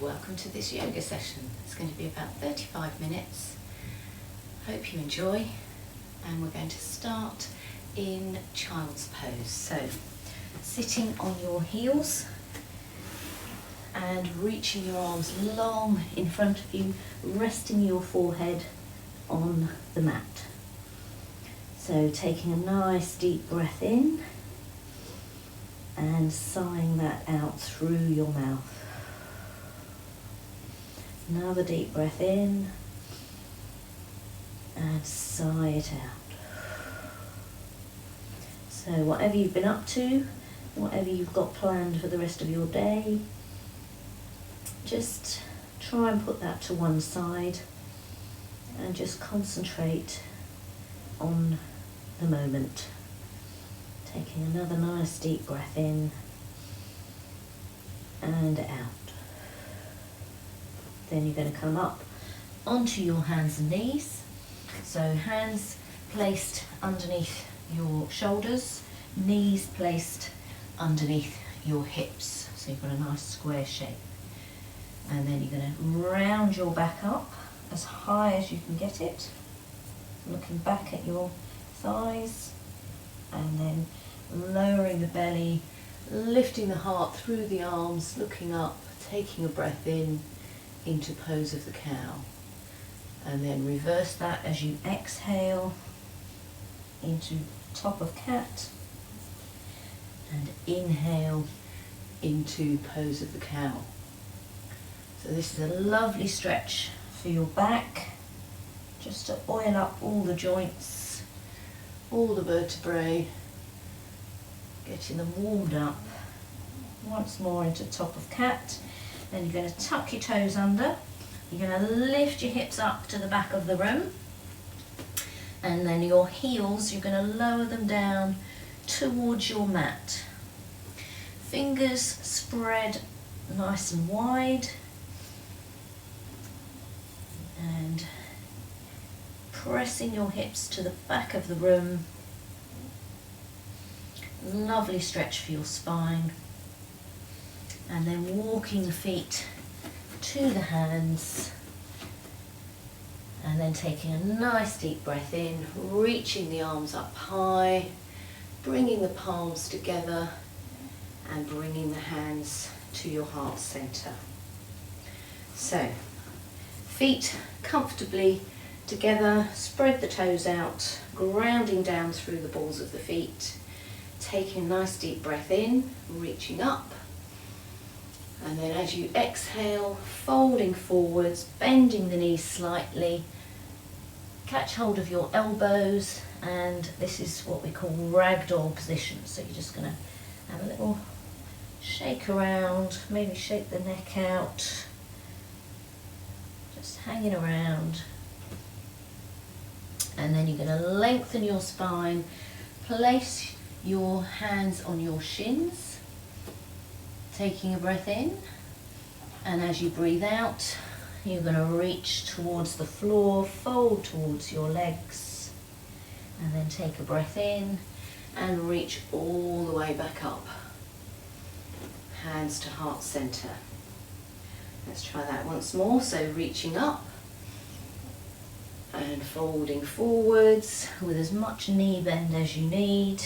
welcome to this yoga session. It's going to be about 35 minutes. Hope you enjoy, and we're going to start in child's pose. So sitting on your heels and reaching your arms long in front of you, resting your forehead on the mat. So taking a nice deep breath in and sighing that out through your mouth. Another deep breath in and sigh it out. So whatever you've been up to, whatever you've got planned for the rest of your day, just try and put that to one side and just concentrate on the moment. Taking another nice deep breath in and out. Then you're going to come up onto your hands and knees. So hands placed underneath your shoulders, knees placed underneath your hips. So you've got a nice square shape. And then you're going to round your back up as high as you can get it, looking back at your thighs, and then lowering the belly, lifting the heart through the arms, looking up, taking a breath in into pose of the cow. And then reverse that as you exhale into top of cat, and inhale into pose of the cow. So this is a lovely stretch for your back, just to oil up all the joints, all the vertebrae, getting them warmed up. Once more into top of cat. Then you're going to tuck your toes under. You're going to lift your hips up to the back of the room. And then your heels, you're going to lower them down towards your mat. Fingers spread nice and wide. And pressing your hips to the back of the room. Lovely stretch for your spine. And then walking the feet to the hands. And then taking a nice deep breath in, reaching the arms up high, bringing the palms together and bringing the hands to your heart center. So, feet comfortably together, spread the toes out, grounding down through the balls of the feet, taking a nice deep breath in, reaching up, and then as you exhale, folding forwards, bending the knees slightly, catch hold of your elbows, and this is what we call ragdoll position. So you're just going to have a little shake around, maybe shake the neck out, just hanging around. And then you're going to lengthen your spine, place your hands on your shins, taking a breath in, and as you breathe out, you're going to reach towards the floor, fold towards your legs, and then take a breath in and reach all the way back up. Hands to heart center. Let's try that once more. So reaching up and folding forwards with as much knee bend as you need.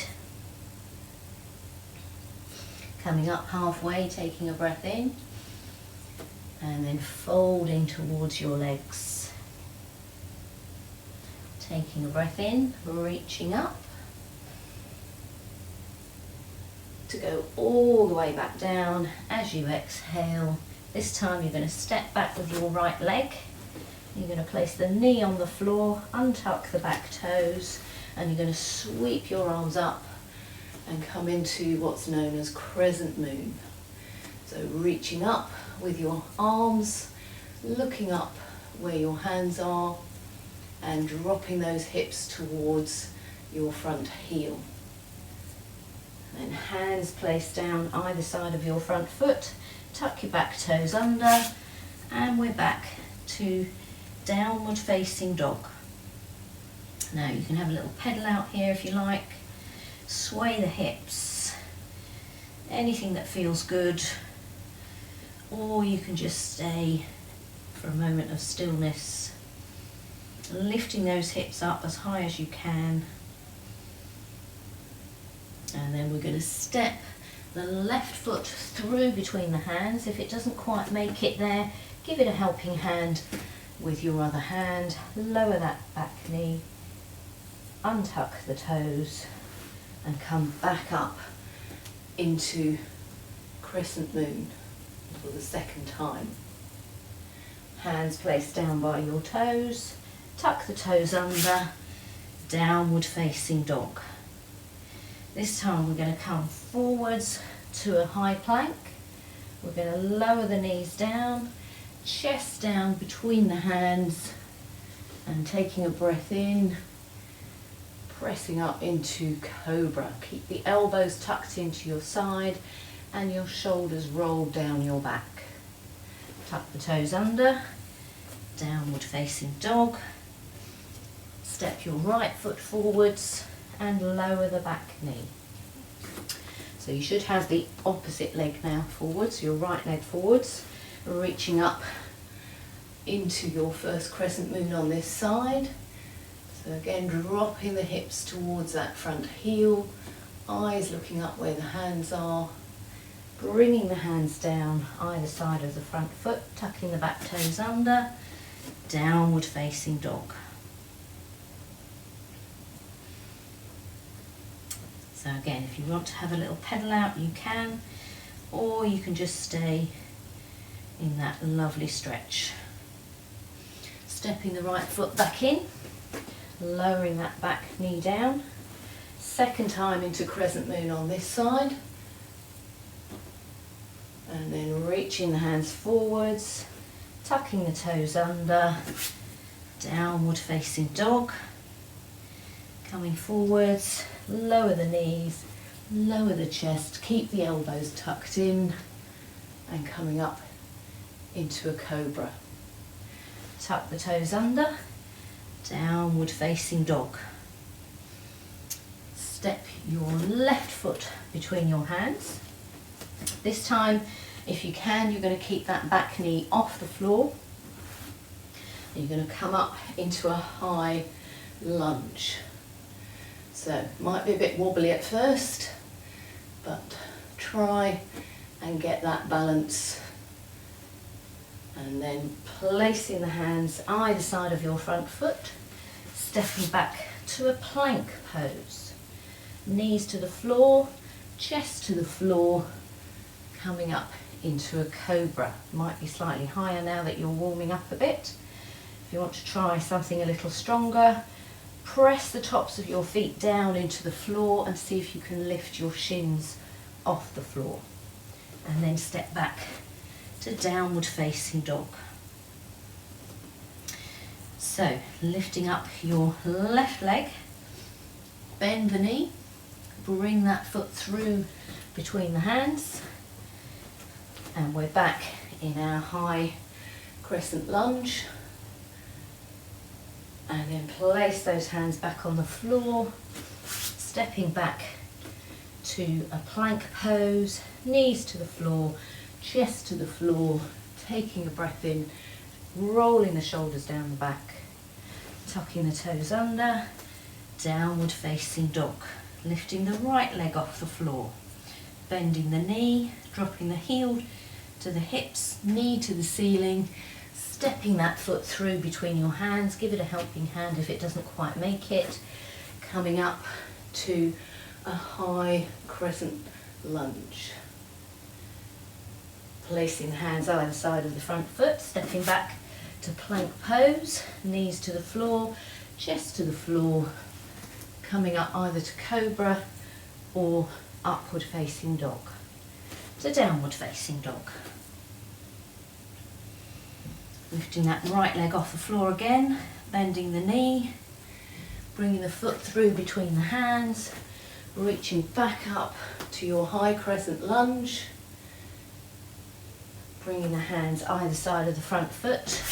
Coming up halfway, taking a breath in, and then folding towards your legs. Taking a breath in, reaching up to go all the way back down. As you exhale, this time you're going to step back with your right leg. You're going to place the knee on the floor, untuck the back toes, and you're going to sweep your arms up and come into what's known as Crescent Moon. So reaching up with your arms, looking up where your hands are, and dropping those hips towards your front heel. And hands placed down either side of your front foot, tuck your back toes under, and we're back to downward facing dog. Now you can have a little pedal out here if you like. Sway the hips, anything that feels good. or you can just stay for a moment of stillness, lifting those hips up as high as you can. And then we're going to step the left foot through between the hands. If it doesn't quite make it there, give it a helping hand with your other hand. Lower that back knee, untuck the toes, and come back up into Crescent Moon for the second time. Hands placed down by your toes, tuck the toes under, downward facing dog. This time we're going to come forwards to a high plank. We're going to lower the knees down, chest down between the hands, and taking a breath in, pressing up into Cobra. Keep the elbows tucked into your side and your shoulders rolled down your back. Tuck the toes under, downward facing dog. Step your right foot forwards and lower the back knee. So you should have the opposite leg now forwards, your right leg forwards, reaching up into your first Crescent Moon on this side. So again, dropping the hips towards that front heel, eyes looking up where the hands are, bringing the hands down either side of the front foot, tucking the back toes under, downward facing dog. So again, if you want to have a little pedal out, you can, or you can just stay in that lovely stretch. Stepping the right foot back in, lowering that back knee down. Second time into Crescent Moon on this side. And then reaching the hands forwards, tucking the toes under, downward facing dog. Coming forwards, lower the knees, lower the chest, keep the elbows tucked in, and coming up into a Cobra. Tuck the toes under, downward facing dog. Step your left foot between your hands. This time, if you can, you're going to keep that back knee off the floor. And you're going to come up into a high lunge. So, might be a bit wobbly at first, but try and get that balance. And then placing the hands either side of your front foot, stepping back to a plank pose. Knees to the floor, chest to the floor, coming up into a Cobra. Might be slightly higher now that you're warming up a bit. If you want to try something a little stronger, press the tops of your feet down into the floor and see if you can lift your shins off the floor. And then step back to downward facing dog. So, lifting up your left leg, bend the knee, bring that foot through between the hands, and we're back in our high crescent lunge. And then place those hands back on the floor, stepping back to a plank pose, knees to the floor, chest to the floor, taking a breath in, rolling the shoulders down the back, tucking the toes under, downward facing dog, lifting the right leg off the floor, bending the knee, dropping the heel to the hips, knee to the ceiling, stepping that foot through between your hands. Give it a helping hand if it doesn't quite make it. Coming up to a high crescent lunge. Placing the hands either side of the front foot, stepping back to plank pose, knees to the floor, chest to the floor, coming up either to Cobra or upward facing dog. To downward facing dog. Lifting that right leg off the floor again, bending the knee, bringing the foot through between the hands, reaching back up to your high crescent lunge, bringing the hands either side of the front foot,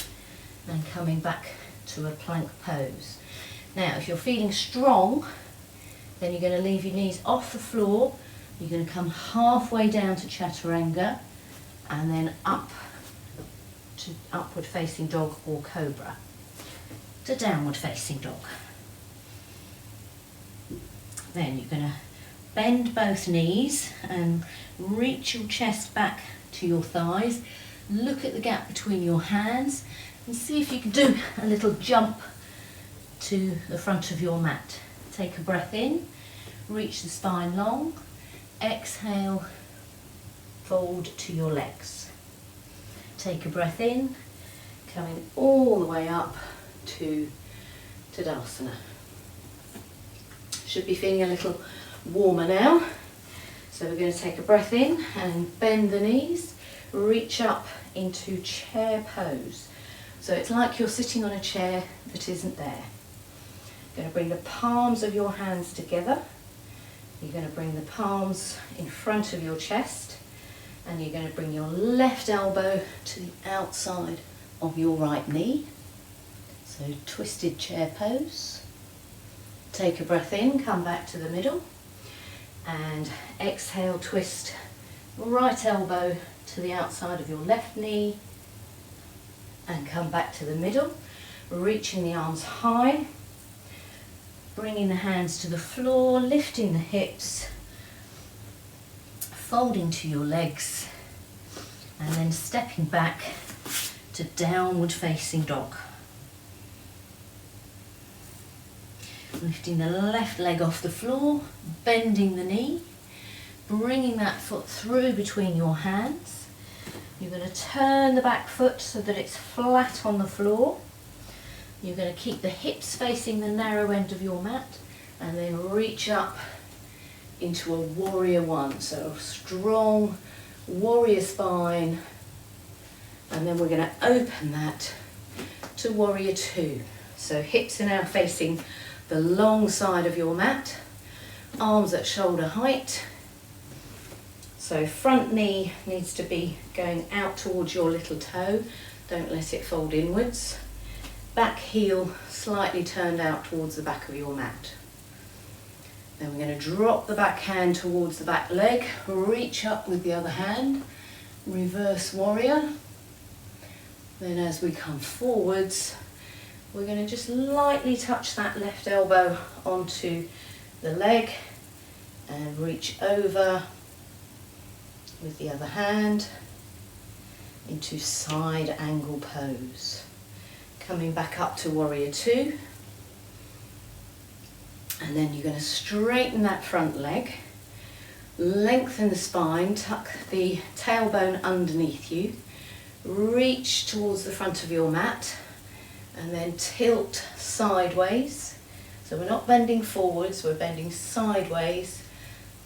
and coming back to a plank pose. Now, if you're feeling strong, then you're going to leave your knees off the floor. You're going to come halfway down to chaturanga, and then up to upward facing dog or cobra, to downward facing dog. Then you're going to bend both knees and reach your chest back to your thighs. Look at the gap between your hands and see if you can do a little jump to the front of your mat. Take a breath in, reach the spine long, exhale, fold to your legs. Take a breath in, coming all the way up to Tadasana. Should be feeling a little warmer now. So we're going to take a breath in and bend the knees, reach up into chair pose. So it's like you're sitting on a chair that isn't there. You're going to bring the palms of your hands together. You're going to bring the palms in front of your chest, and you're going to bring your left elbow to the outside of your right knee. So twisted chair pose. Take a breath in, come back to the middle, and exhale, twist right elbow to the outside of your left knee, and come back to the middle, reaching the arms high, bringing the hands to the floor, lifting the hips, folding to your legs, and then stepping back to downward facing dog. Lifting the left leg off the floor, bending the knee, bringing that foot through between your hands. You're going to turn the back foot so that it's flat on the floor. You're going to keep the hips facing the narrow end of your mat, and then reach up into a warrior one. So a strong warrior spine, and then we're going to open that to warrior two. So hips are now facing the long side of your mat, arms at shoulder height. So front knee needs to be going out towards your little toe, don't let it fold inwards. Back heel slightly turned out towards the back of your mat. Then we're going to drop the back hand towards the back leg, reach up with the other hand, reverse warrior. Then as we come forwards, we're going to just lightly touch that left elbow onto the leg and reach over with the other hand into side angle pose. Coming back up to warrior two, and then you're going to straighten that front leg, lengthen the spine, tuck the tailbone underneath you, reach towards the front of your mat, and then tilt sideways. So we're not bending forwards, we're bending sideways.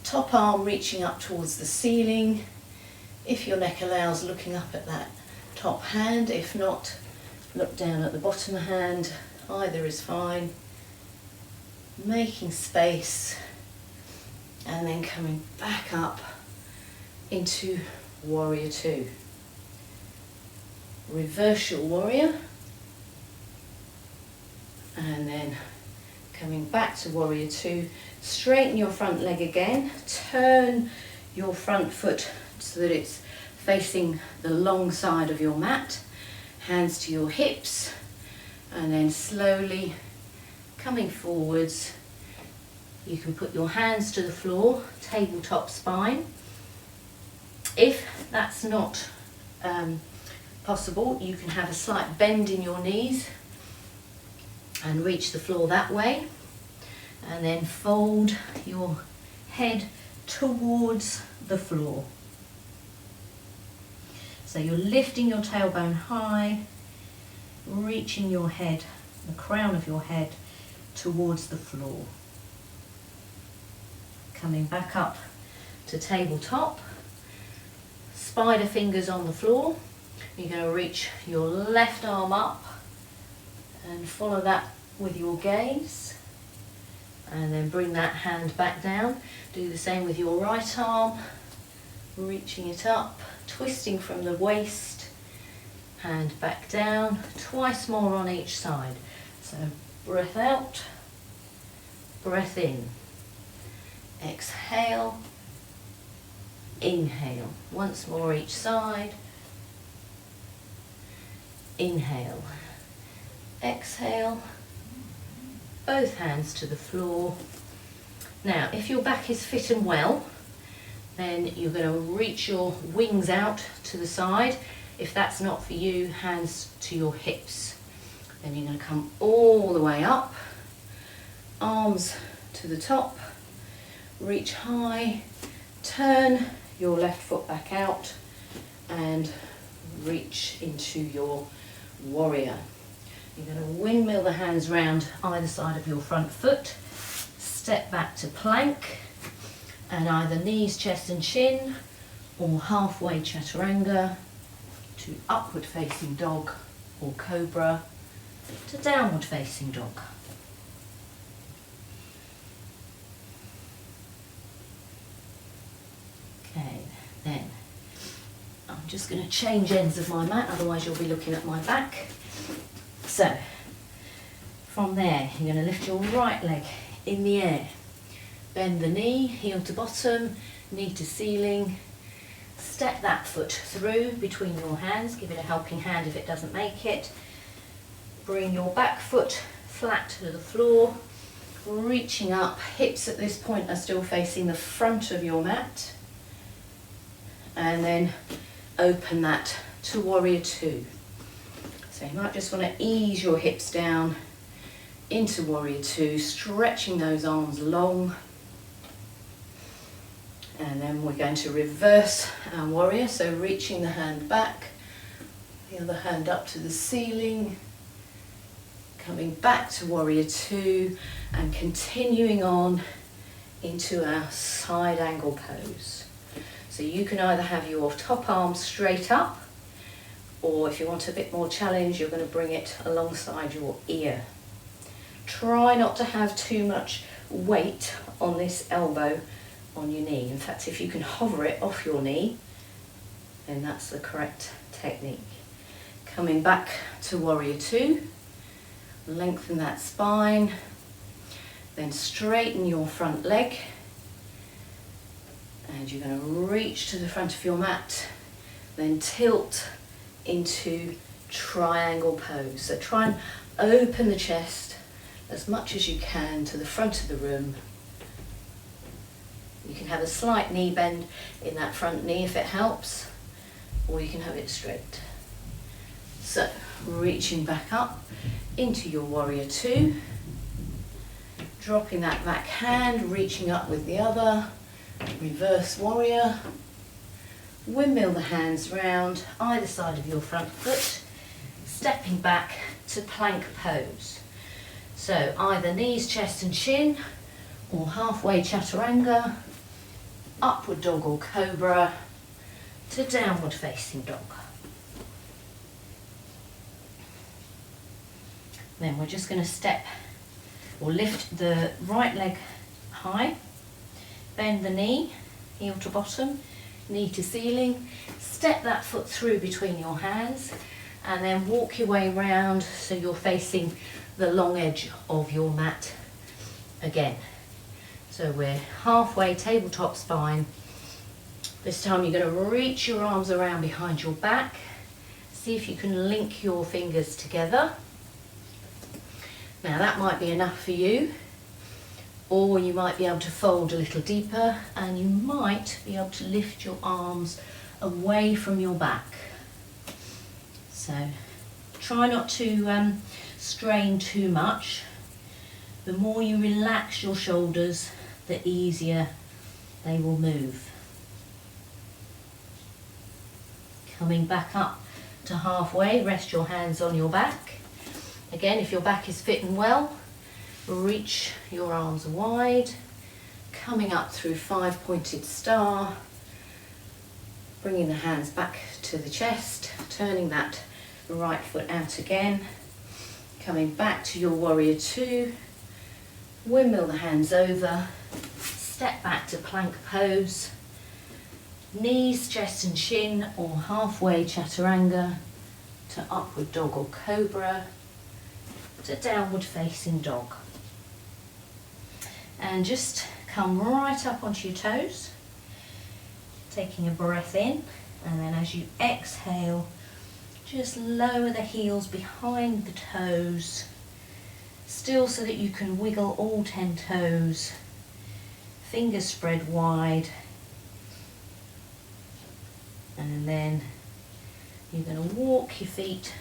Top arm reaching up towards the ceiling. If your neck allows, looking up at that top hand. If not, look down at the bottom hand. Either is fine. Making space, and then coming back up into warrior two. Reverse your warrior, and then coming back to warrior two. Straighten your front leg again, turn your front foot so that it's facing the long side of your mat, hands to your hips, and then slowly coming forwards. You can put your hands to the floor, tabletop spine. If that's not possible, you can have a slight bend in your knees and reach the floor that way, and then fold your head towards the floor. So you're lifting your tailbone high, reaching your head, the crown of your head, towards the floor. Coming back up to tabletop, spider fingers on the floor. You're going to reach your left arm up and follow that with your gaze, and then bring that hand back down. Do the same with your right arm, reaching it up, twisting from the waist, hand back down, twice more on each side. So breath out, breath in, exhale, inhale. Once more each side. Inhale. Exhale. Both hands to the floor. Now, if your back is fit and well, then you're going to reach your wings out to the side. If that's not for you, hands to your hips. Then you're going to come all the way up, arms to the top, reach high, turn your left foot back out and reach into your warrior. You're going to windmill the hands round either side of your front foot, step back to plank, and either knees, chest and chin, or halfway chaturanga to upward facing dog or cobra to downward facing dog. Okay, then I'm just going to change ends of my mat, otherwise you'll be looking at my back. So, from there, you're going to lift your right leg in the air. Bend the knee, heel to bottom, knee to ceiling. Step that foot through between your hands. Give it a helping hand if it doesn't make it. Bring your back foot flat to the floor. Reaching up, hips at this point are still facing the front of your mat. And then open that to warrior two. So you might just want to ease your hips down into warrior two, stretching those arms long. And then we're going to reverse our warrior, so reaching the hand back, the other hand up to the ceiling, coming back to warrior two and continuing on into our side angle pose. So you can either have your top arm straight up, or if you want a bit more challenge, you're going to bring it alongside your ear. Try not to have too much weight on this elbow on your knee. In fact, if you can hover it off your knee, then that's the correct technique. Coming back to warrior two, lengthen that spine, then straighten your front leg, and you're going to reach to the front of your mat, then tilt into triangle pose. So try and open the chest as much as you can to the front of the room. You can have a slight knee bend in that front knee if it helps, or you can have it straight. So, reaching back up into your warrior two, dropping that back hand, reaching up with the other, reverse warrior, windmill the hands round either side of your front foot, stepping back to plank pose. So either knees, chest and chin, or halfway chaturanga, upward dog or cobra, to downward facing dog. Then we're just going to step or lift the right leg high, bend the knee, heel to bottom, knee to ceiling, step that foot through between your hands, and then walk your way round so you're facing the long edge of your mat again. So we're halfway tabletop spine. This time you're going to reach your arms around behind your back. See if you can link your fingers together. Now that might be enough for you, or you might be able to fold a little deeper, and you might be able to lift your arms away from your back. So try not to strain too much. The more you relax your shoulders, the easier they will move. Coming back up to halfway, rest your hands on your back. Again, if your back is fit and well, reach your arms wide, coming up through five-pointed star, bringing the hands back to the chest, turning that right foot out again, coming back to your warrior two, windmill the hands over, step back to plank pose, knees, chest and chin, or halfway chaturanga to upward dog or cobra, to downward facing dog. And just come right up onto your toes. taking a breath in, and then as you exhale, just lower the heels behind the toes, still so that you can wiggle all 10 toes, fingers spread wide, and then you're going to walk your feet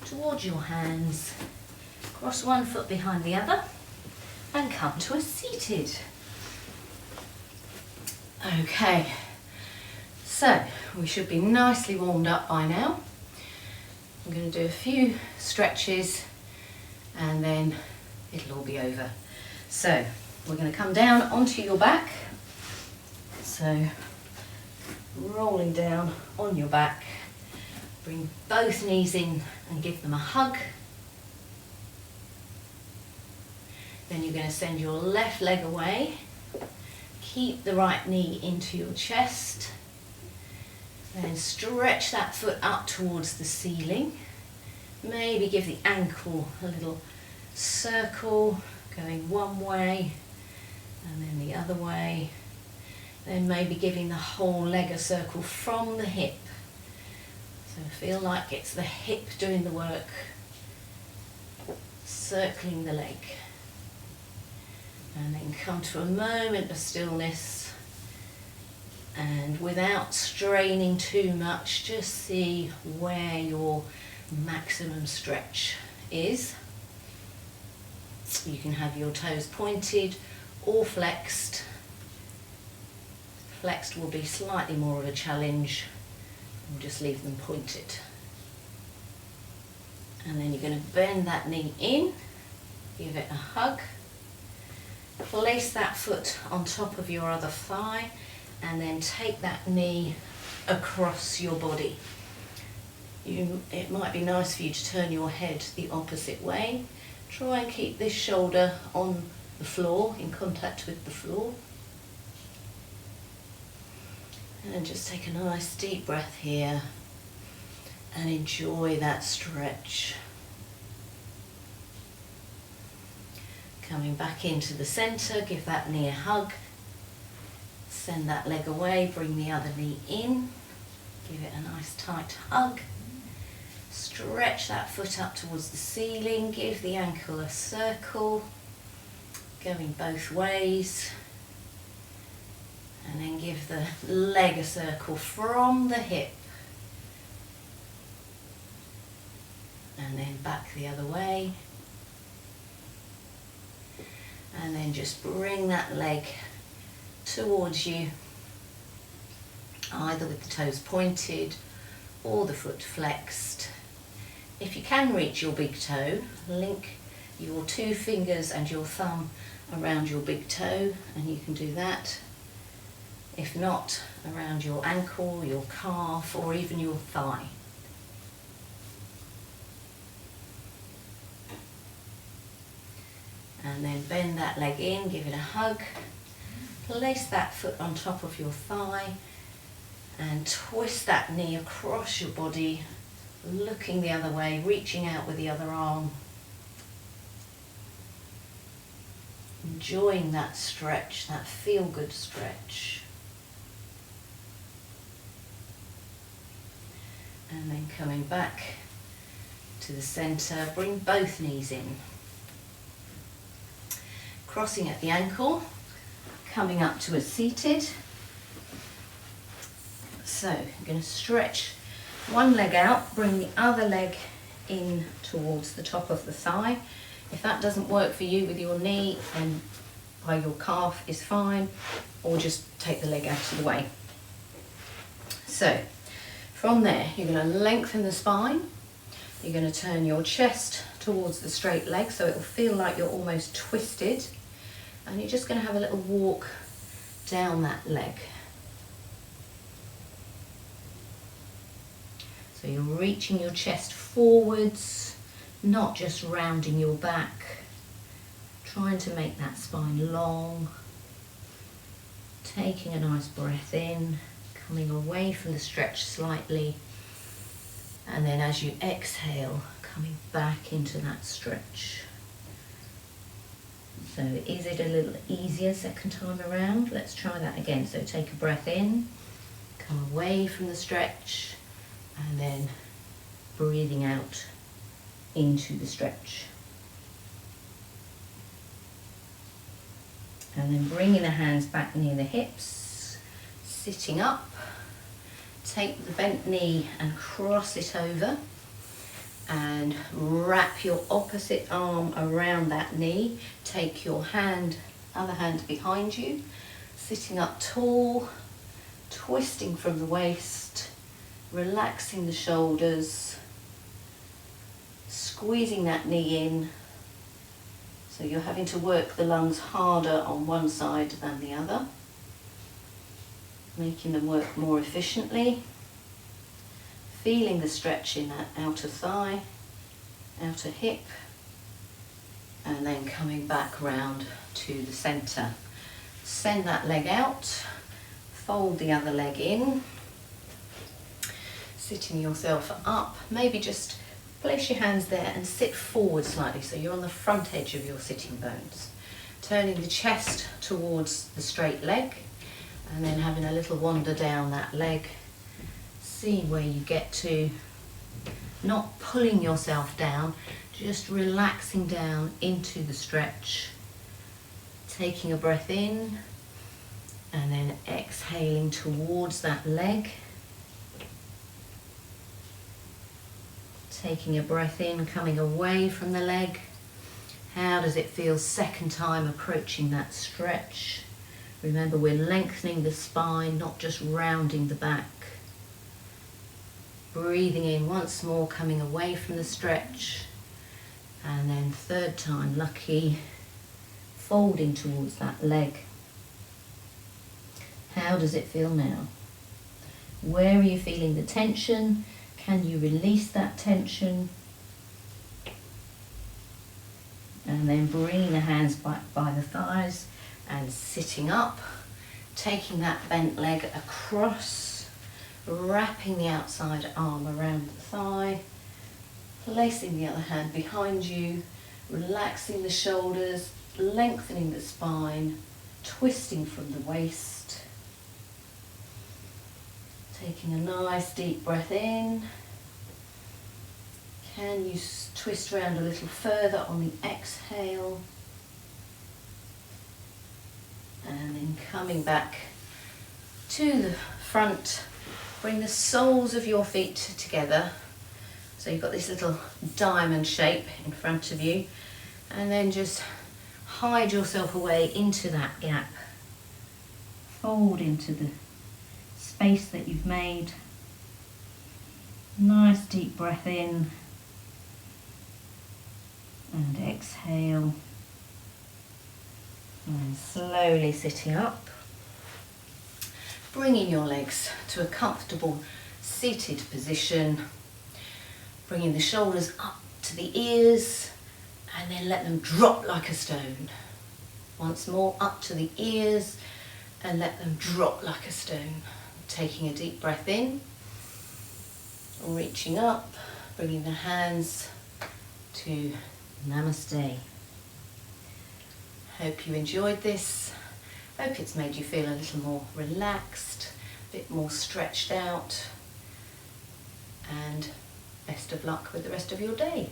towards your hands, cross one foot behind the other, and come to a seated. Okay, so we should be nicely warmed up by now. I'm going to do a few stretches and then it'll all be over. So we're going to come down onto your back. So rolling down on your back, bring both knees in and give them a hug. Then you're going to send your left leg away. Keep the right knee into your chest. Then stretch that foot up towards the ceiling. Maybe give the ankle a little circle, going one way and then the other way. Then maybe giving the whole leg a circle from the hip. So feel like it's the hip doing the work, circling the leg. And then come to a moment of stillness. And without straining too much, just see where your maximum stretch is. You can have your toes pointed or flexed. Flexed will be slightly more of a challenge. We'll just leave them pointed. And then you're going to bend that knee in, give it a hug. Place that foot on top of your other thigh, and then take that knee across your body. It might be nice for you to turn your head the opposite way. Try and keep this shoulder on the floor, in contact with the floor. And just take a nice deep breath here and enjoy that stretch. Coming back into the centre, give that knee a hug. Send that leg away, bring the other knee in. Give it a nice tight hug. Stretch that foot up towards the ceiling. Give the ankle a circle, going both ways. And then give the leg a circle from the hip. And then back the other way. And then just bring that leg towards you, either with the toes pointed or the foot flexed. If you can reach your big toe, link your 2 fingers and your thumb around your big toe, and you can do that. If not, around your ankle, your calf, or even your thigh. And then bend that leg in, give it a hug. Place that foot on top of your thigh and twist that knee across your body, looking the other way, reaching out with the other arm. Enjoying that stretch, that feel-good stretch. And then coming back to the centre, bring both knees in. Crossing at the ankle, coming up to a seated. So I'm going to stretch one leg out, bring the other leg in towards the top of the thigh. If that doesn't work for you with your knee, then by your calf is fine, or just take the leg out of the way. So from there, you're going to lengthen the spine. You're going to turn your chest towards the straight leg, so it will feel like you're almost twisted. And you're just going to have a little walk down that leg. So you're reaching your chest forwards, not just rounding your back. Trying to make that spine long. Taking a nice breath in, coming away from the stretch slightly. And then as you exhale, coming back into that stretch. So is it a little easier second time around? Let's try that again. So take a breath in, Come away from the stretch and then breathing out into the stretch. And then bringing the hands back near the hips, sitting up. Take the bent knee and cross it over and wrap your opposite arm around that knee. Take your other hand behind you, sitting up tall, twisting from the waist, relaxing the shoulders, squeezing that knee in. So you're having to work the lungs harder on one side than the other, making them work more efficiently. Feeling the stretch in that outer thigh, outer hip, and then coming back round to the centre. Send that leg out, fold the other leg in, sitting yourself up, maybe just place your hands there and sit forward slightly so you're on the front edge of your sitting bones. Turning the chest towards the straight leg and then having a little wander down that leg, seeing where you get to, not pulling yourself down, just relaxing down into the stretch. Taking a breath in and then exhaling towards that leg. Taking a breath in, coming away from the leg. How does it feel second time approaching that stretch? Remember, we're lengthening the spine, not just rounding the back. Breathing in once more, coming away from the stretch. And then third time, lucky, folding towards that leg. How does it feel now? Where are you feeling the tension? Can you release that tension? And then bringing the hands back by the thighs and sitting up, taking that bent leg across, wrapping the outside arm around the thigh, placing the other hand behind you, relaxing the shoulders, lengthening the spine, twisting from the waist. Taking a nice deep breath in. Can you twist around a little further on the exhale? And then coming back to the front, bring the soles of your feet together. So you've got this little diamond shape in front of you. And then just hide yourself away into that gap. Fold into the space that you've made. Nice deep breath in and exhale, and slowly sitting up, bringing your legs to a comfortable seated position, bringing the shoulders up to the ears and then let them drop like a stone. Once more, up to the ears and let them drop like a stone. Taking a deep breath in, reaching up, bringing the hands to Namaste. Hope you enjoyed this. Hope it's made you feel a little more relaxed, a bit more stretched out, and best of luck with the rest of your day.